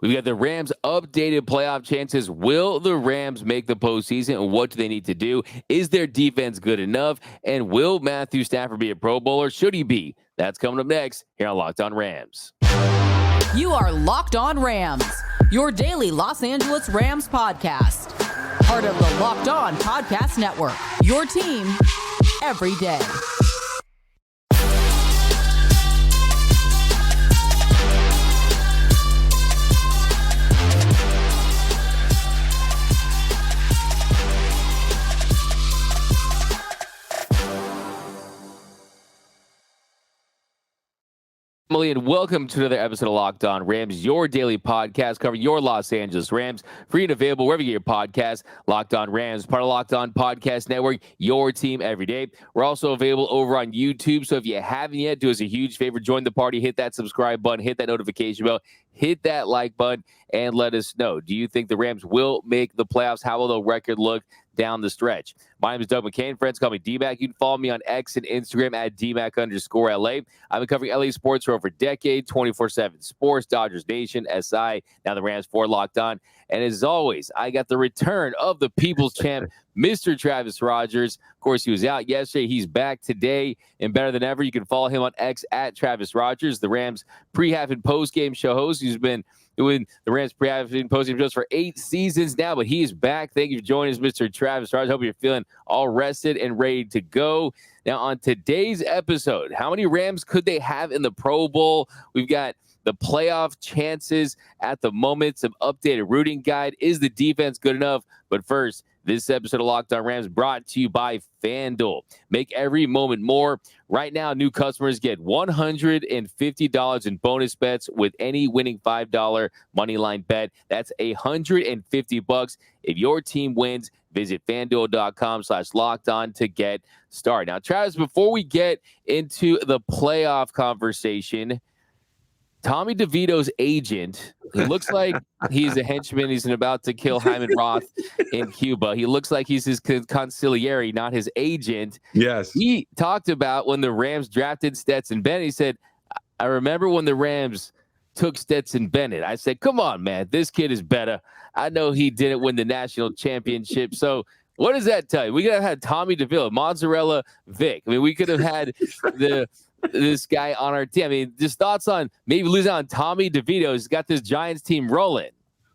We've got the Rams' updated playoff chances. Will the Rams make the postseason, and what do they need to do? Is their defense good enough? And will Matthew Stafford be a Pro Bowler? Should he be? That's coming up next here on Locked On Rams. You are Locked On Rams, your daily Los Angeles Rams podcast. Part of the Locked On Podcast Network, your team every day. And welcome to another episode of Locked On Rams, your daily podcast covering your Los Angeles Rams. Free and available wherever you get your podcast. Locked On Rams, part of Locked On Podcast Network, your team every day. We're also available over on YouTube, so if you haven't yet, do us a huge favor. Join the party, hit that subscribe button, hit that notification bell, hit that like button, and let us know. Do you think the Rams will make the playoffs? How will the record look down the stretch? My name is Doug McCain. Friends call me D-Mac. You can follow me on X and Instagram at DMac_LA. I've been covering LA sports for over a decade, 24/7 sports, Dodgers Nation, SI, now the Rams 4 Locked On. And as always, I got the return of the people's champ, Mr. Travis Rogers. Of course, he was out yesterday. He's back today and better than ever. You can follow him on X at Travis Rogers, the Rams pre-half and post-game show host. He's been doing the Rams pre-half and post-game shows for 8 seasons now, but he is back. Thank you for joining us, Mr. Travis Rogers. Hope you're feeling all rested and ready to go. Now, on today's episode, how many Rams could they have in the Pro Bowl? We've got the playoff chances at the moment, some updated routing guide. Is the defense good enough? But first, this episode of Locked On Rams brought to you by FanDuel. Make every moment more. Right now, new customers get $150 in bonus bets with any winning $5 moneyline bet. That's $150 if your team wins. Visit FanDuel.com/LockedOn to get started. Now, Travis, before we get into the playoff conversation, Tommy DeVito's agent, he looks like he's a henchman. He's about to kill Hyman Roth in Cuba. He looks like he's his consigliere, not his agent. Yes. He talked about when the Rams drafted Stetson Bennett. He said, I remember when the Rams took Stetson Bennett. I said, come on, man, this kid is better. I know he didn't win the national championship. So what does that tell you? We could have had Tommy DeVito, Mozzarella Vic. I mean, we could have had this guy on our team. I mean, just thoughts on maybe losing on Tommy DeVito. He's got this Giants team rolling.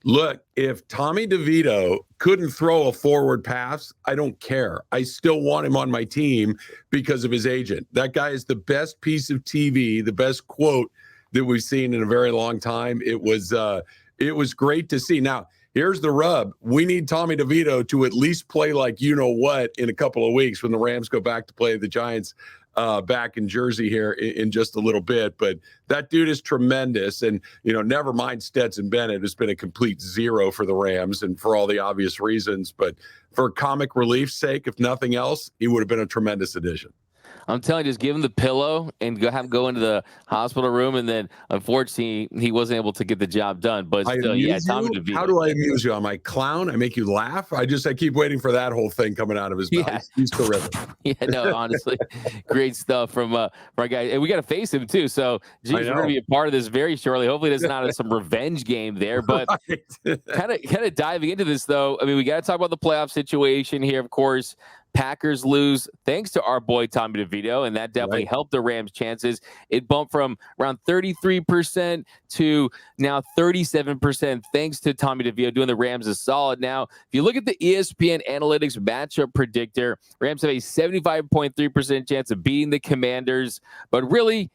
Look, if Tommy DeVito couldn't throw a forward pass, I don't care. I still want him on my team because of his agent. That guy is the best piece of TV, the best quote that we've seen in a very long time. It was great to see. Now, here's the rub. We need Tommy DeVito to at least play like you know what in a couple of weeks when the Rams go back to play the Giants back in Jersey here in just a little bit. But that dude is tremendous. And, never mind Stetson Bennett has been a complete zero for the Rams and for all the obvious reasons. But for comic relief's sake, if nothing else, he would have been a tremendous addition. I'm telling you, just give him the pillow and have him go into the hospital room. And then, unfortunately, he wasn't able to get the job done. But still, yeah, Tommy DeVito. How do I amuse you? Am I clown? I make you laugh? I keep waiting for that whole thing coming out of his mouth. Yeah. He's terrific. Yeah, no, honestly, great stuff from our guy. And we got to face him, too. So, geez, we're going to be a part of this very shortly. Hopefully, it's not some revenge game there. But kind of diving into this, though, I mean, we got to talk about the playoff situation here, of course. Packers lose thanks to our boy Tommy DeVito, and that definitely helped the Rams' chances. It bumped from around 33% to now 37% thanks to Tommy DeVito doing the Rams a solid. Now, if you look at the ESPN Analytics matchup predictor, Rams have a 75.3% chance of beating the Commanders. But really,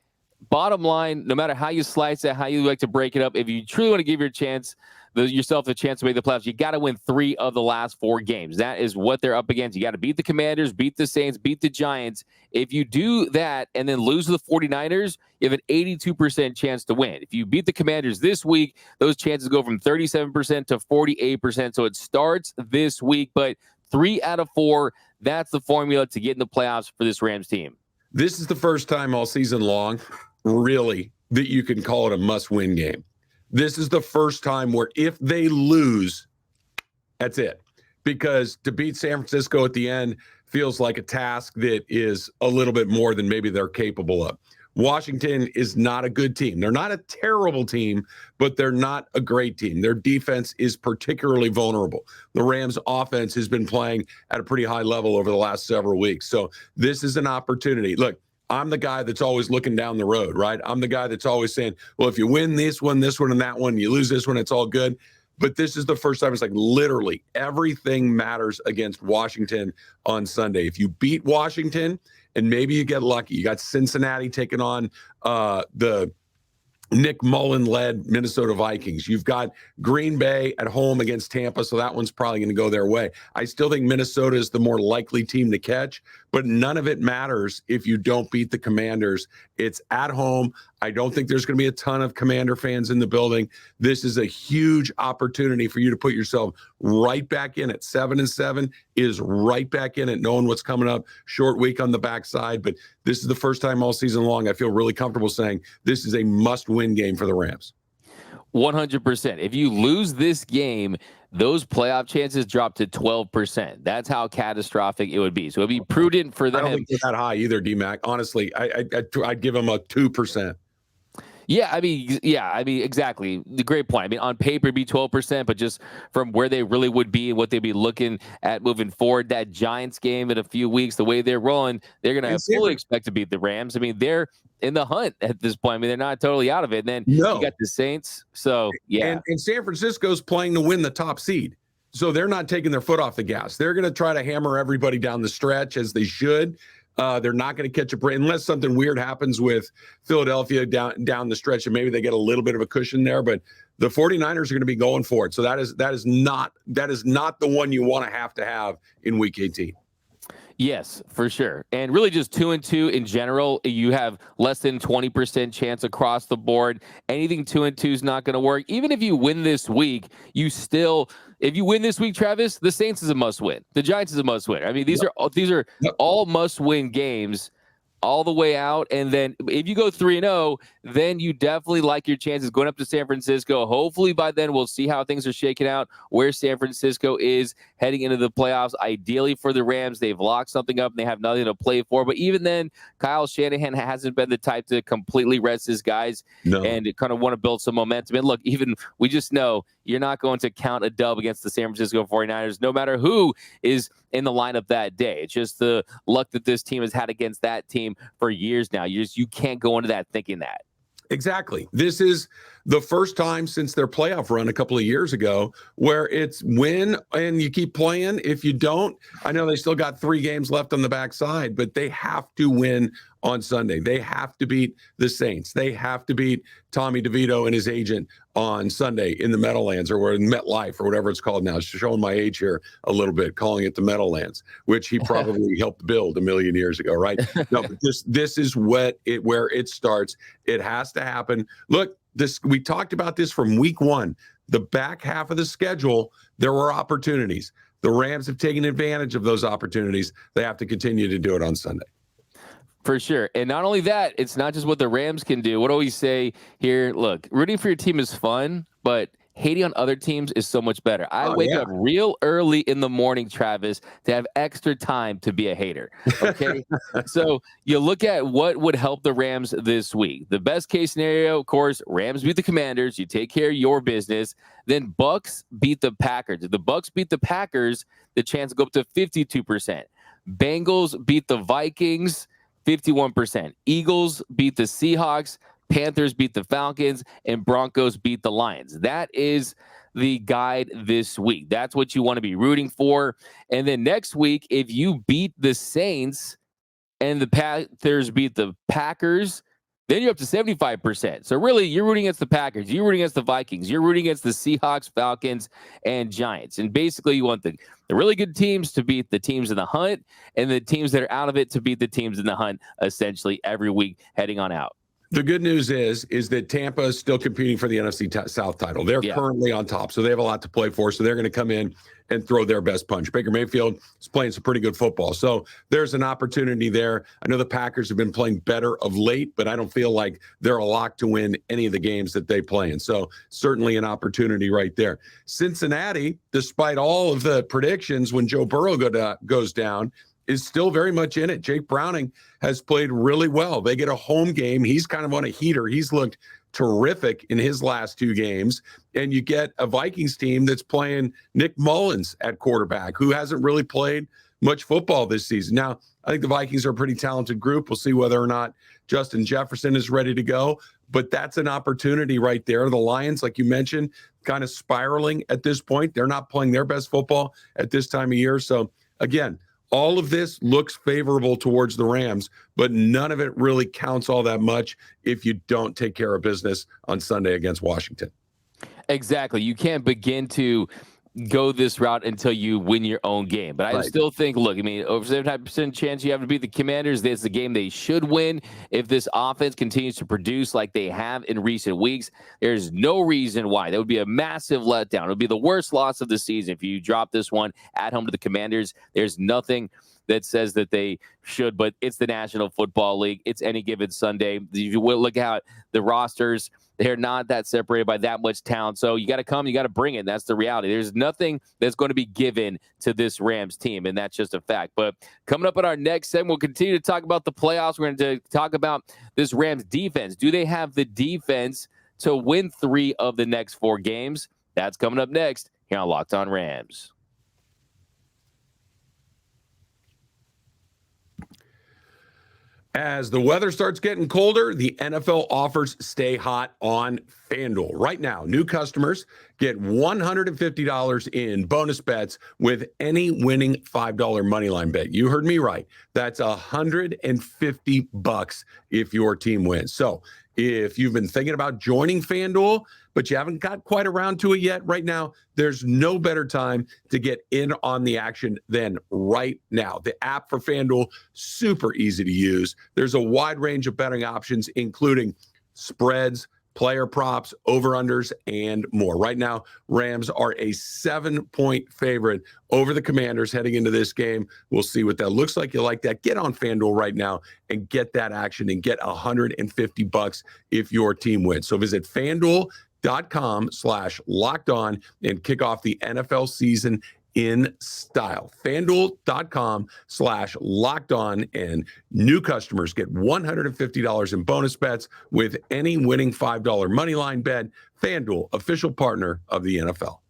bottom line, no matter how you slice it, how you like to break it up, if you truly want to give yourself the chance to make the playoffs, you got to win 3 of the last 4 games. That is what they're up against. You got to beat the Commanders, beat the Saints, beat the Giants. If you do that and then lose to the 49ers, you have an 82% chance to win. If you beat the Commanders this week, those chances go from 37% to 48%. So it starts this week, but 3 out of 4, that's the formula to get in the playoffs for this Rams team. This is the first time all season long, really, that you can call it a must-win game. This is the first time where if they lose, that's it. Because to beat San Francisco at the end feels like a task that is a little bit more than maybe they're capable of. Washington is not a good team. They're not a terrible team, but they're not a great team. Their defense is particularly vulnerable. The Rams offense has been playing at a pretty high level over the last several weeks. So this is an opportunity. Look, I'm the guy that's always looking down the road, right? I'm the guy that's always saying, well, if you win this one, and that one, you lose this one, it's all good. But this is the first time it's like literally everything matters against Washington on Sunday. If you beat Washington and maybe you get lucky, you got Cincinnati taking on the Nick Mullen-led Minnesota Vikings. You've got Green Bay at home against Tampa, so that one's probably going to go their way. I still think Minnesota is the more likely team to catch, but none of it matters if you don't beat the Commanders. It's at home. I don't think there's going to be a ton of Commander fans in the building. This is a huge opportunity for you to put yourself right back in it. 7-7 is right back in it, knowing what's coming up. Short week on the backside, but this is the first time all season long I feel really comfortable saying this is a must-win game for the Rams. 100%. If you lose this game, those playoff chances drop to 12%. That's how catastrophic it would be. So it'd be prudent for them. I don't think they're that high either, D-Mac. Honestly, I'd give them a 2%. Yeah, I mean, exactly. The great point. I mean, on paper, it'd be 12%, but just from where they really would be and what they'd be looking at moving forward, that Giants game in a few weeks, the way they're rolling, they're going to fully expect to beat the Rams. I mean, they're in the hunt at this point. I mean, they're not totally out of it. And then you got the Saints. So, yeah. And San Francisco's playing to win the top seed. So they're not taking their foot off the gas. They're going to try to hammer everybody down the stretch as they should. They're not going to catch a break unless something weird happens with Philadelphia down the stretch, and maybe they get a little bit of a cushion there. But the 49ers are going to be going for it. So that is not the one you want to have in Week 18. Yes, for sure. And really just 2-2 in general, you have less than 20% chance across the board. Anything 2-2 is not going to work. Even if you win this week, if you win this week, Travis, the Saints is a must win. The Giants is a must win. I mean, these are all must win games all the way out. And then if you go 3-0, then you definitely like your chances going up to San Francisco. Hopefully by then we'll see how things are shaking out, where San Francisco is heading into the playoffs. Ideally for the Rams, they've locked something up and they have nothing to play for. But even then, Kyle Shanahan hasn't been the type to completely rest his guys and kind of want to build some momentum. And look, even we just know you're not going to count a dub against the San Francisco 49ers, no matter who is in the lineup that day. It's just the luck that this team has had against that team for years now. You can't go into that thinking that. Exactly. This is the first time since their playoff run a couple of years ago where it's win and you keep playing. If you don't, I know they still got 3 games left on the backside, but they have to win on Sunday. They have to beat the Saints. They have to beat Tommy DeVito and his agent on Sunday in the Meadowlands, or in MetLife, or whatever it's called now. It's showing my age here a little bit, calling it the Meadowlands, which he probably helped build a million years ago, right? No, but this is where it starts. It has to happen. Look, we talked about this from week 1. The back half of the schedule, there were opportunities. The Rams have taken advantage of those opportunities. They have to continue to do it on Sunday. For sure. And not only that, it's not just what the Rams can do. What do we say here? Look, rooting for your team is fun, but hating on other teams is so much better. I wake up real early in the morning, Travis, to have extra time to be a hater. Okay. So you look at what would help the Rams this week. The best case scenario, of course, Rams beat the Commanders. You take care of your business. Then Bucks beat the Packers. If the Bucks beat the Packers, the chance to go up to 52%. Bengals beat the Vikings, 51%. Eagles beat the Seahawks, Panthers beat the Falcons, and Broncos beat the Lions. That is the guide this week. That's what you want to be rooting for. And then next week, if you beat the Saints and the Panthers beat the Packers, then you're up to 75%. So really, you're rooting against the Packers. You're rooting against the Vikings. You're rooting against the Seahawks, Falcons, and Giants. And basically, you want the really good teams to beat the teams in the hunt, and the teams that are out of it to beat the teams in the hunt, essentially every week heading on out. The good news is that Tampa is still competing for the NFC South title. They're currently on top, so they have a lot to play for. So they're going to come in and throw their best punch. Baker Mayfield is playing some pretty good football. So there's an opportunity there. I know the Packers have been playing better of late, but I don't feel like they're a lock to win any of the games that they play in. So certainly an opportunity right there. Cincinnati, despite all of the predictions when Joe Burrow goes down, is still very much in it. Jake Browning has played really well. They get a home game. He's kind of on a heater. He's looked terrific in his last 2 games. And you get a Vikings team that's playing Nick Mullins at quarterback, who hasn't really played much football this season. Now, I think the Vikings are a pretty talented group. We'll see whether or not Justin Jefferson is ready to go. But that's an opportunity right there. The Lions, like you mentioned, kind of spiraling at this point. They're not playing their best football at this time of year. So, again, all of this looks favorable towards the Rams, but none of it really counts all that much if you don't take care of business on Sunday against Washington. Exactly. You can't begin to go this route until you win your own game. But I still think, look, I mean, over 75% chance you have to beat the Commanders. That's the game they should win. If this offense continues to produce like they have in recent weeks, there's no reason why. That would be a massive letdown. It would be the worst loss of the season if you drop this one at home to the Commanders. There's nothing that says that they should, but it's the National Football League. It's any given Sunday. If you look at the rosters, they're not that separated by that much talent. So you got to come, you got to bring it. That's the reality. There's nothing that's going to be given to this Rams team, and that's just a fact. But coming up in our next segment, we'll continue to talk about the playoffs. We're going to talk about this Rams defense. Do they have the defense to win 3 of the next 4 games? That's coming up next here on Locked On Rams. As the weather starts getting colder, the NFL offers stay hot on FanDuel. Right now, new customers get $150 in bonus bets with any winning $5 moneyline bet. You heard me right. That's $150 if your team wins. So if you've been thinking about joining FanDuel, but you haven't got quite around to it yet, right now, there's no better time to get in on the action than right now. The app for FanDuel, super easy to use. There's a wide range of betting options, including spreads, player props, over-unders, and more. Right now, Rams are a 7-point favorite over the Commanders heading into this game. We'll see what that looks like. You like that? Get on FanDuel right now and get that action and get $150 if your team wins. So visit FanDuel.com/lockedon and kick off the NFL season in style. FanDuel.com/lockedon, and new customers get $150 in bonus bets with any winning $5 moneyline bet. FanDuel, official partner of the NFL.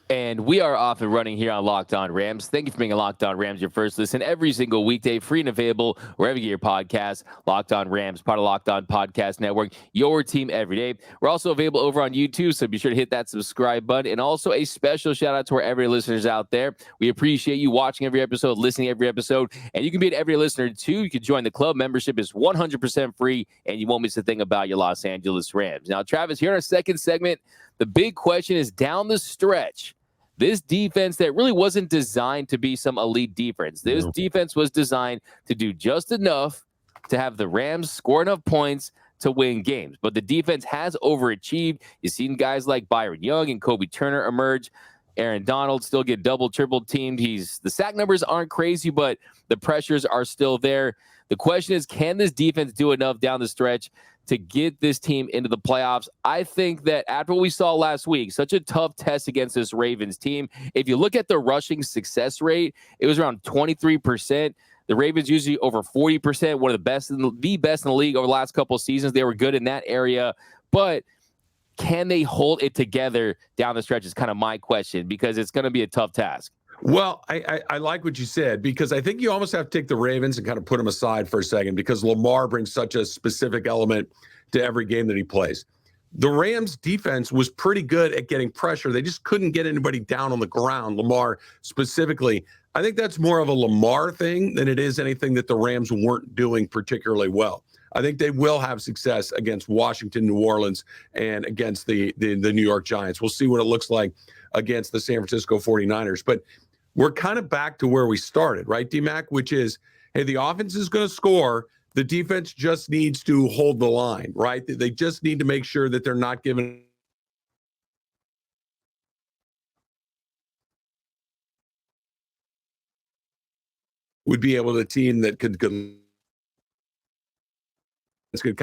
And we are off and running here on Locked On Rams. Thank you for making Locked On Rams your first listen every single weekday, free and available wherever you get your podcasts. Locked On Rams, part of Locked On Podcast Network, your team every day. We're also available over on YouTube, so be sure to hit that subscribe button. And also a special shout out to our every listeners out there. We appreciate you watching every episode, listening every episode, and you can be an every listener too. You can join the club. Membership is 100% free, and you won't miss a thing about your Los Angeles Rams. Now, Travis, here in our second segment, the big question is down the stretch. This defense that really wasn't designed to be some elite defense. This defense was designed to do just enough to have the Rams score enough points to win games. But the defense has overachieved. You've seen guys like Byron Young and Kobe Turner emerge. Aaron Donald still get double, triple teamed. The sack numbers aren't crazy, but the pressures are still there. The question is, can this defense do enough down the stretch to get this team into the playoffs? I think that after what we saw last week, such a tough test against this Ravens team, if you look at the rushing success rate, it was around 23%. The Ravens usually over 40%, one of the best in the league over the last couple of seasons. They were good in that area, but can they hold it together down the stretch is kind of my question, because it's going to be a tough task. Well, I like what you said, because I think you almost have to take the Ravens and kind of put them aside for a second, because Lamar brings such a specific element to every game that he plays. The Rams defense was pretty good at getting pressure. They just couldn't get anybody down on the ground, Lamar specifically. I think that's more of a Lamar thing than it is anything that the Rams weren't doing particularly well. I think they will have success against Washington, New Orleans, and against the New York Giants. We'll see what it looks like against the San Francisco 49ers. But we're kind of back to where we started, right, D-Mac, which is, hey, the offense is going to score. The defense just needs to hold the line, right? They just need to make sure that they're not giving would be able to team that could kind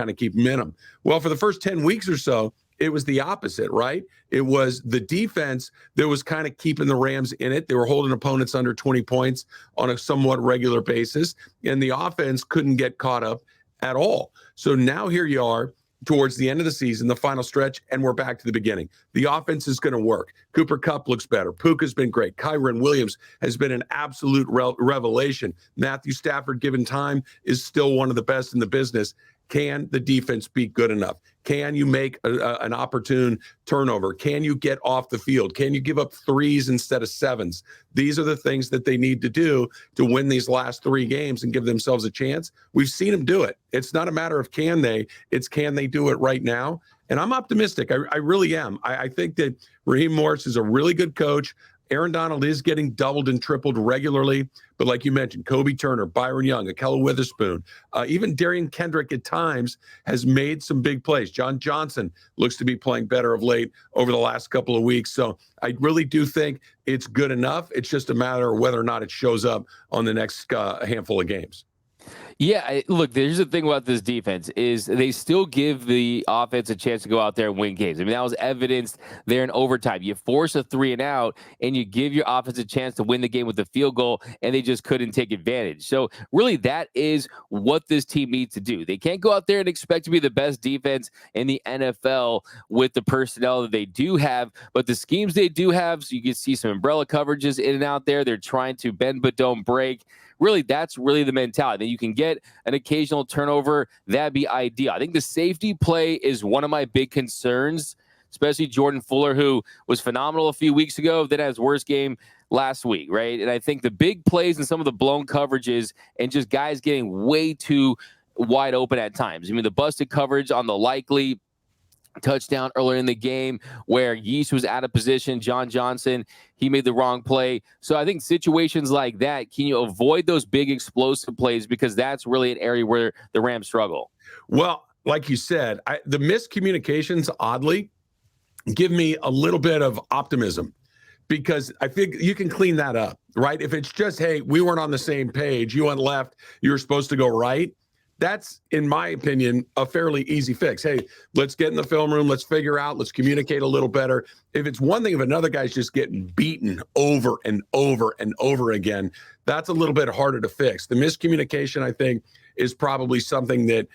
of keep minimum. Well, for the first 10 weeks or so, it was the opposite, right? It was the defense that was kind of keeping the Rams in it. They were holding opponents under 20 points on a somewhat regular basis, and the offense couldn't get caught up at all. So now here you are towards the end of the season, the final stretch, and we're back to the beginning. The offense is going to work. Cooper Kupp looks better. Puka's been great. Kyren Williams has been an absolute revelation. Matthew Stafford, given time, is still one of the best in the business. Can the defense be good enough? Can you make an opportune turnover? Can you get off the field? Can you give up threes instead of sevens? These are the things that they need to do to win these last 3 games and give themselves a chance. We've seen them do it. It's not a matter of can they, it's can they do it right now? And I'm optimistic. I really am. I think that Raheem Morris is a really good coach. Aaron Donald is getting doubled and tripled regularly. But like you mentioned, Kobe Turner, Byron Young, Ahkello Witherspoon, even Darian Kendrick at times has made some big plays. John Johnson looks to be playing better of late over the last couple of weeks. So I really do think it's good enough. It's just a matter of whether or not it shows up on the next handful of games. Yeah, look, there's the thing about this defense is they still give the offense a chance to go out there and win games. I mean, that was evidenced there in overtime. You force a 3 and out, and you give your offense a chance to win the game with a field goal, and they just couldn't take advantage. So really, that is what this team needs to do. They can't go out there and expect to be the best defense in the NFL with the personnel that they do have, but the schemes they do have, so you can see some umbrella coverages in and out there. They're trying to bend but don't break. Really, that's really the mentality. That you can get an occasional turnover, that'd be ideal. I think the safety play is one of my big concerns, especially Jordan Fuller, who was phenomenal a few weeks ago, then had his worst game last week, right? And I think the big plays and some of the blown coverages and just guys getting way too wide open at times. I mean, the busted coverage on the likely touchdown earlier in the game where Yeast was out of position. John Johnson, he made the wrong play. So I think situations like that, can you avoid those big explosive plays? Because that's really an area where the Rams struggle. Well, like you said, the miscommunications, oddly, give me a little bit of optimism because I think you can clean that up, right? If it's just, hey, we weren't on the same page, you went left, you were supposed to go right. That's, in my opinion, a fairly easy fix. Hey, let's get in the film room. Let's figure out. Let's communicate a little better. If it's one thing, if another guy's just getting beaten over and over and over again, that's a little bit harder to fix. The miscommunication, I think, is probably something that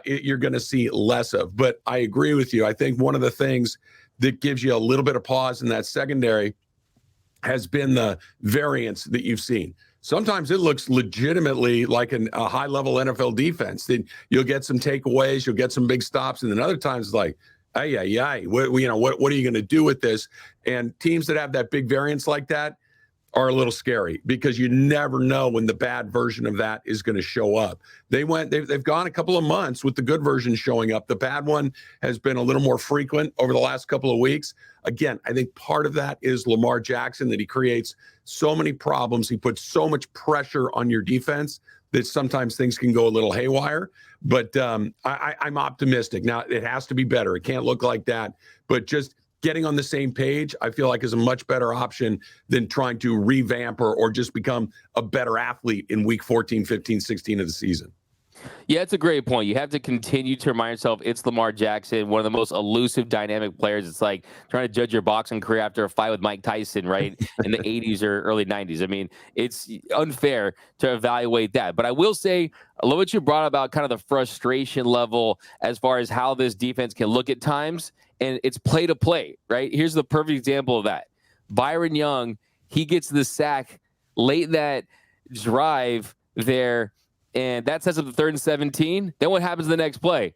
you're going to see less of. But I agree with you. I think one of the things that gives you a little bit of pause in that secondary has been the variance that you've seen. Sometimes it looks legitimately like a high-level NFL defense. Then you'll get some takeaways, you'll get some big stops, and then other times it's like, what are you going to do with this? And teams that have that big variance like that are a little scary because you never know when the bad version of that is going to show up. They've gone a couple of months with the good version showing up. The bad one has been a little more frequent over the last couple of weeks. Again, I think part of that is Lamar Jackson, that he creates so many problems. He puts so much pressure on your defense that sometimes things can go a little haywire. But I'm optimistic. Now, it has to be better. It can't look like that. But just getting on the same page, I feel like is a much better option than trying to revamp or just become a better athlete in week 14, 15, 16 of the season. Yeah, it's a great point. You have to continue to remind yourself it's Lamar Jackson, one of the most elusive, dynamic players. It's like trying to judge your boxing career after a fight with Mike Tyson, right, in the 80s or early 90s. I mean, it's unfair to evaluate that. But I will say, I love what you brought about kind of the frustration level as far as how this defense can look at times, and it's play to play, right? Here's the perfect example of that. Byron Young, he gets the sack late in that drive there, and that sets up the 3rd and 17. Then what happens the next play?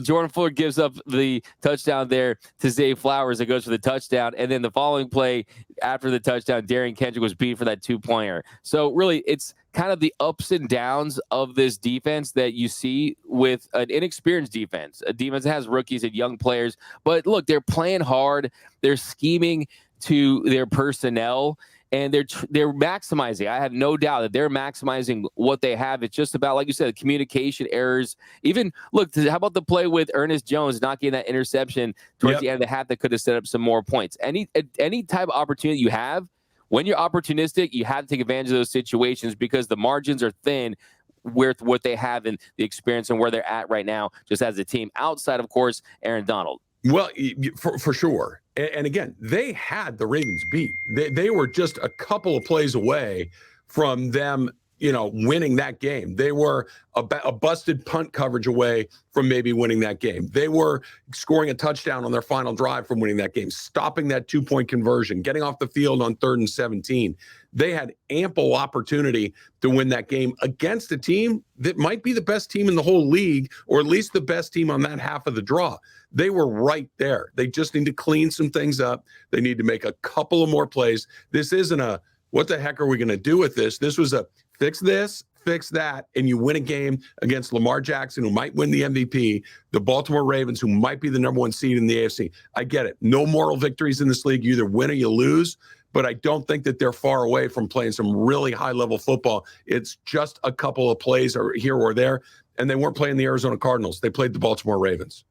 Jordan Fuller gives up the touchdown there to Zay Flowers that goes for the touchdown. And then the following play after the touchdown, Darian Kendrick was beat for that 2-pointer. So really, it's kind of the ups and downs of this defense that you see with an inexperienced defense, a defense that has rookies and young players. But look, they're playing hard. They're scheming to their personnel. And they're maximizing. I have no doubt that they're maximizing what they have. It's just about, like you said, communication errors. Even, look, how about the play with Ernest Jones not getting that interception towards the end of the half that could have set up some more points? Any type of opportunity you have, when you're opportunistic, you have to take advantage of those situations because the margins are thin with what they have and the experience and where they're at right now, just as a team. Outside, of course, Aaron Donald. Well, for sure. And again, they had the Ravens beat. They were just a couple of plays away from them, winning that game. They were a busted punt coverage away from maybe winning that game. They were scoring a touchdown on their final drive from winning that game, stopping that 2-point conversion, getting off the field on 3rd and 17. They had ample opportunity to win that game against a team that might be the best team in the whole league, or at least the best team on that half of the draw. They were right there. They just need to clean some things up. They need to make a couple of more plays. This isn't a, what the heck are we going to do with this? This was a fix this, fix that, and you win a game against Lamar Jackson, who might win the MVP, the Baltimore Ravens, who might be the number 1 seed in the AFC. I get it. No moral victories in this league. You either win or you lose, but I don't think that they're far away from playing some really high-level football. It's just a couple of plays or here or there, and they weren't playing the Arizona Cardinals. They played the Baltimore Ravens.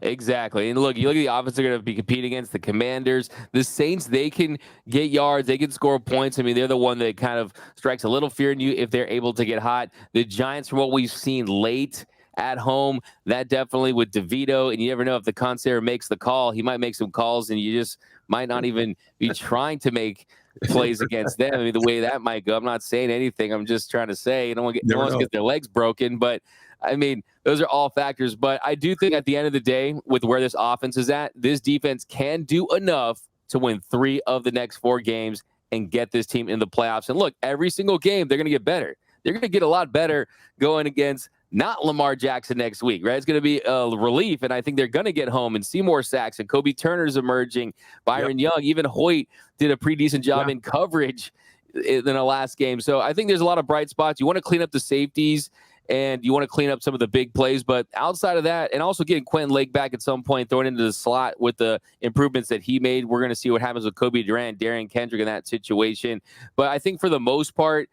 Exactly. And look at the offense they're going to be competing against, the Commanders. The Saints, they can get yards. They can score points. I mean, they're the one that kind of strikes a little fear in you if they're able to get hot. The Giants, from what we've seen late at home, that definitely with DeVito, and you never know if the concierge makes the call. He might make some calls, and you just might not even be trying to make plays against them. I mean, the way that might go. I'm not saying anything. I'm just trying to say no one wants to get their legs broken, but I mean, those are all factors. But I do think at the end of the day, with where this offense is at, this defense can do enough to win 3 of the next 4 games and get this team in the playoffs. And look, every single game, they're going to get better. They're going to get a lot better going against not Lamar Jackson next week, right? It's going to be a relief, and I think they're going to get home and see more sacks. And Kobe Turner's emerging, Byron Young, even Hoyt did a pretty decent job in coverage in the last game. So I think there's a lot of bright spots. You want to clean up the safeties, and you want to clean up some of the big plays. But outside of that, and also getting Quentin Lake back at some point, throwing into the slot with the improvements that he made, we're going to see what happens with Kobe Durant, Darian Kendrick in that situation. But I think for the most part,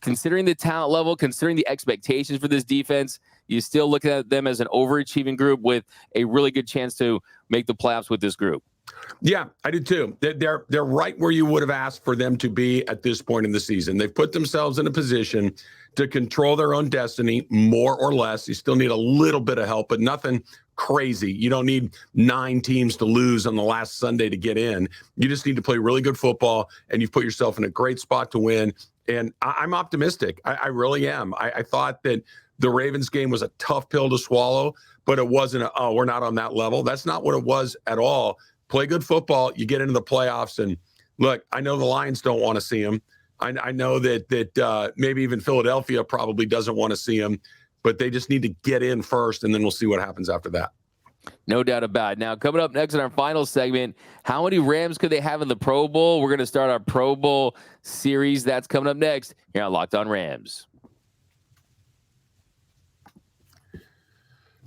considering the talent level, considering the expectations for this defense, you still look at them as an overachieving group with a really good chance to make the playoffs with this group. Yeah, I do too. They're right where you would have asked for them to be at this point in the season. They've put themselves in a position to control their own destiny, more or less. You still need a little bit of help, but nothing crazy. You don't need 9 teams to lose on the last Sunday to get in. You just need to play really good football, and you've put yourself in a great spot to win. And I'm optimistic. I really am. I thought that the Ravens game was a tough pill to swallow, but it wasn't we're not on that level. That's not what it was at all. Play good football, you get into the playoffs, and look, I know the Lions don't want to see him. I know that maybe even Philadelphia probably doesn't want to see him, but they just need to get in first, and then we'll see what happens after that. No doubt about it. Now, coming up next in our final segment, how many Rams could they have in the Pro Bowl? We're going to start our Pro Bowl series. That's coming up next here on Locked On Rams.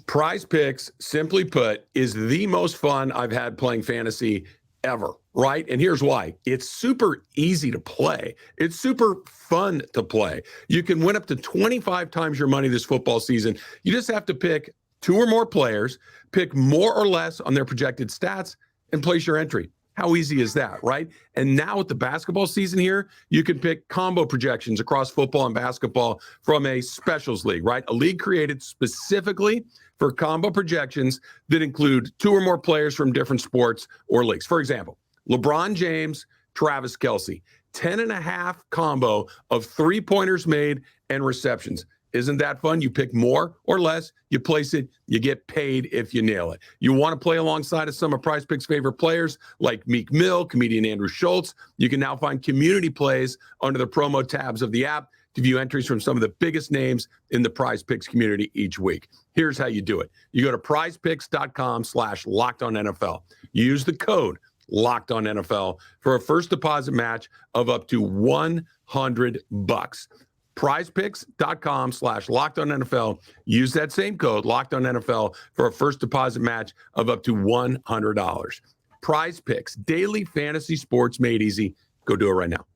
PrizePicks, simply put, is the most fun I've had playing fantasy ever, right? And here's why. It's super easy to play. It's super fun to play. You can win up to 25 times your money this football season. You just have to pick 2 or more players, pick more or less on their projected stats, and place your entry. How easy is that, right? And now with the basketball season here, you can pick combo projections across football and basketball from a specials league, right? A league created specifically for combo projections that include 2 or more players from different sports or leagues. For example, LeBron James, Travis Kelce, 10.5 combo of 3-pointers made and receptions. Isn't that fun? You pick more or less, you place it, you get paid if you nail it. You want to play alongside of some of PrizePicks' favorite players like Meek Mill, comedian Andrew Schultz. You can now find community plays under the promo tabs of the app to view entries from some of the biggest names in the PrizePicks community each week. Here's how you do it. You go to prizepicks.com/LockedOnNFL. You use the code LockedOnNFL for a first deposit match of up to $100. PrizePicks.com/LockedOnNFL. Use that same code, LockedOnNFL, for a first deposit match of up to $100. PrizePicks, daily fantasy sports made easy. Go do it right now.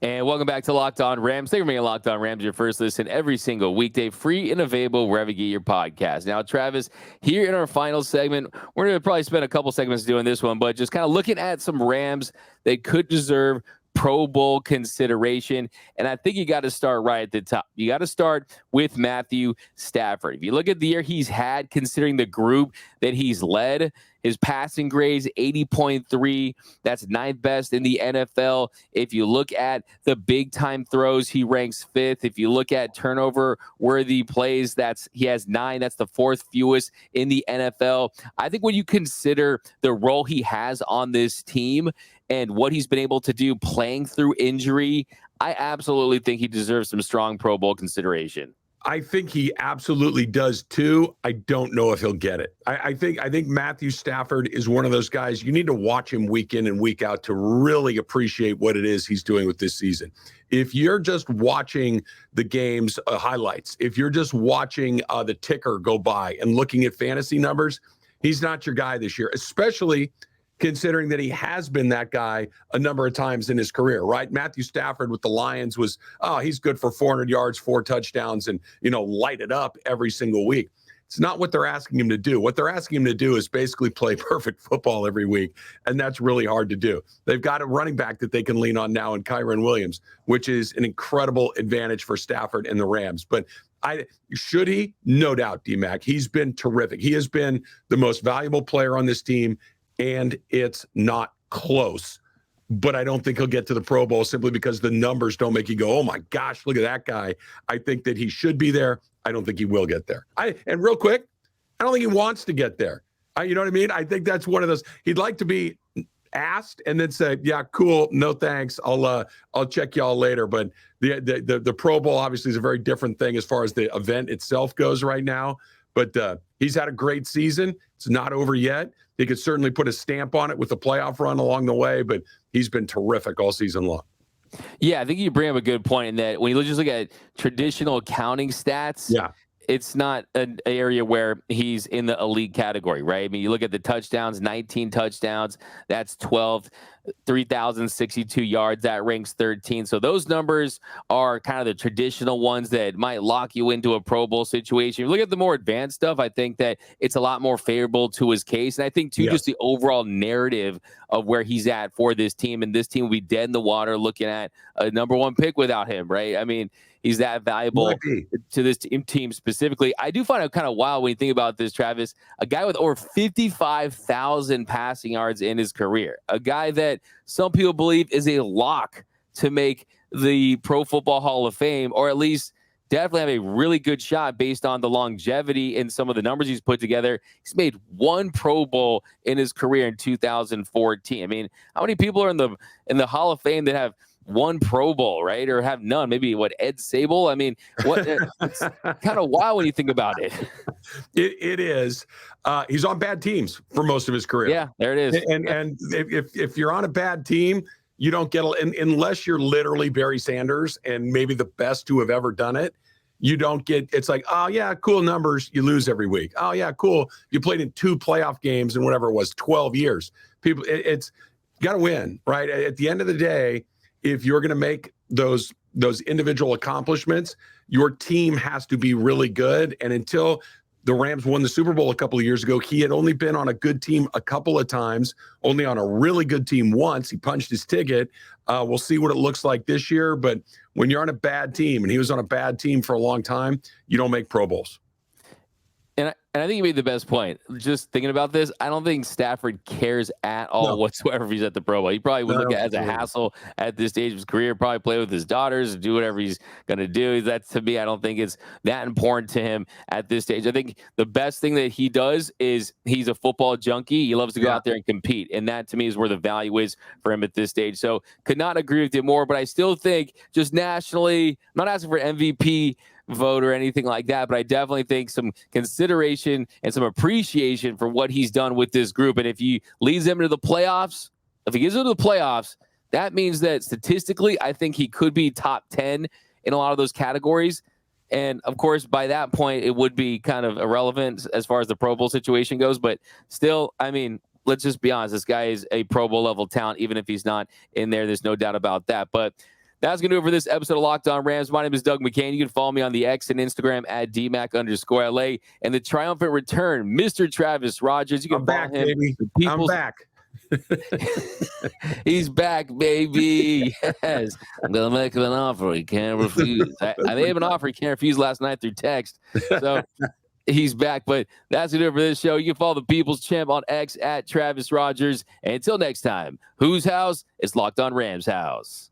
And welcome back to Locked On Rams. Thank you for making Locked On Rams your first listen every single weekday, free and available wherever you get your podcast. Now, Travis, here in our final segment, we're going to probably spend a couple segments doing this one, but just kind of looking at some Rams that could deserve Pro Bowl consideration. And I think you got to start right at the top. You got to start with Matthew Stafford. If you look at the year he's had, considering the group that he's led, his passing grades, 80.3. That's ninth best in the NFL. If you look at the big time throws, he ranks fifth. If you look at turnover worthy plays, he has 9. That's the fourth fewest in the NFL. I think when you consider the role he has on this team and what he's been able to do playing through injury, I absolutely think he deserves some strong Pro Bowl consideration. I think he absolutely does too. I don't know if he'll get it. I think Matthew Stafford is one of those guys. You need to watch him week in and week out to really appreciate what it is he's doing with this season. If you're just watching the game's highlights, if you're just watching the ticker go by and looking at fantasy numbers, he's not your guy this year, especially considering that he has been that guy a number of times in his career, right? Matthew Stafford with the Lions was, he's good for 400 yards, 4 touchdowns, and, light it up every single week. It's not what they're asking him to do. What they're asking him to do is basically play perfect football every week, and that's really hard to do. They've got a running back that they can lean on now in Kyren Williams, which is an incredible advantage for Stafford and the Rams. But should he? No doubt, D-Mac. He's been terrific. He has been the most valuable player on this team, and it's not close. But I don't think he'll get to the Pro Bowl simply because the numbers don't make you go, oh my gosh, look at that guy. I think that he should be there. I don't think he will get there. And real quick, I don't think he wants to get there. You know what I mean? I think that's one of those. He'd like to be asked and then say, yeah, cool, no thanks. I'll check y'all later. But the Pro Bowl obviously is a very different thing as far as the event itself goes right now. But he's had a great season. It's not over yet. He could certainly put a stamp on it with a playoff run along the way, but he's been terrific all season long. Yeah, I think you bring up a good point in that when you just look at traditional accounting stats, it's not an area where he's in the elite category, right? I mean, you look at the touchdowns, 19 touchdowns, that's 12, 3,062 yards, that ranks 13. So those numbers are kind of the traditional ones that might lock you into a Pro Bowl situation. If you look at the more advanced stuff, I think that it's a lot more favorable to his case. And I think, too, just the overall narrative of where he's at for this team, and this team will be dead in the water looking at a number 1 pick without him, right? I mean, he's that valuable to this team specifically. I do find it kind of wild when you think about this, Travis, a guy with over 55,000 passing yards in his career, a guy that some people believe is a lock to make the Pro Football Hall of Fame, or at least definitely have a really good shot based on the longevity and some of the numbers he's put together. He's made 1 Pro Bowl in his career in 2014. I mean, how many people are in the Hall of Fame that have 1 Pro Bowl, right? Or have none? Maybe Ed Sable? I mean, it's kind of wild when you think about it. It is. He's on bad teams for most of his career. Yeah, there it is. And if you're on a bad team, you don't get, unless you're literally Barry Sanders and maybe the best to have ever done it, you don't get, it's like, oh yeah, cool numbers, you lose every week. Oh yeah, cool, you played in 2 playoff games in whatever it was, 12 years. People, it's you got to win, right? At the end of the day, if you're going to make those individual accomplishments, your team has to be really good. And until the Rams won the Super Bowl a couple of years ago, he had only been on a good team a couple of times, only on a really good team once. He punched his ticket. We'll see what it looks like this year. But when you're on a bad team, and he was on a bad team for a long time, you don't make Pro Bowls. And I think you made the best point. Just thinking about this, I don't think Stafford cares at all whatsoever if he's at the Pro Bowl. He probably would look at it as a hassle at this stage of his career, probably play with his daughters, do whatever he's going to do. That, to me, I don't think it's that important to him at this stage. I think the best thing that he does is he's a football junkie. He loves to go out there and compete. And that, to me, is where the value is for him at this stage. So could not agree with you more, but I still think just nationally, I'm not asking for MVP vote or anything like that, but I definitely think some consideration and some appreciation for what he's done with this group. And if he leads them into the playoffs, if he gets into the playoffs, that means that statistically, I think he could be top 10 in a lot of those categories. And of course, by that point, it would be kind of irrelevant as far as the Pro Bowl situation goes. But still, I mean, let's just be honest. This guy is a Pro Bowl level talent, even if he's not in there. There's no doubt about that. But that's going to do it for this episode of Locked On Rams. My name is Doug McCain. You can follow me on the X and Instagram at DMAC_LA. And the triumphant return, Mr. Travis Rogers. You can I'm back, him. baby. I'm back. He's back, baby. Yes. I'm going to make him an offer he can't refuse. I made him an offer he can't refuse last night through text. So he's back. But that's it for this show. You can follow the People's Champ on X at Travis Rogers. And until next time, whose house? It's Locked On Rams house.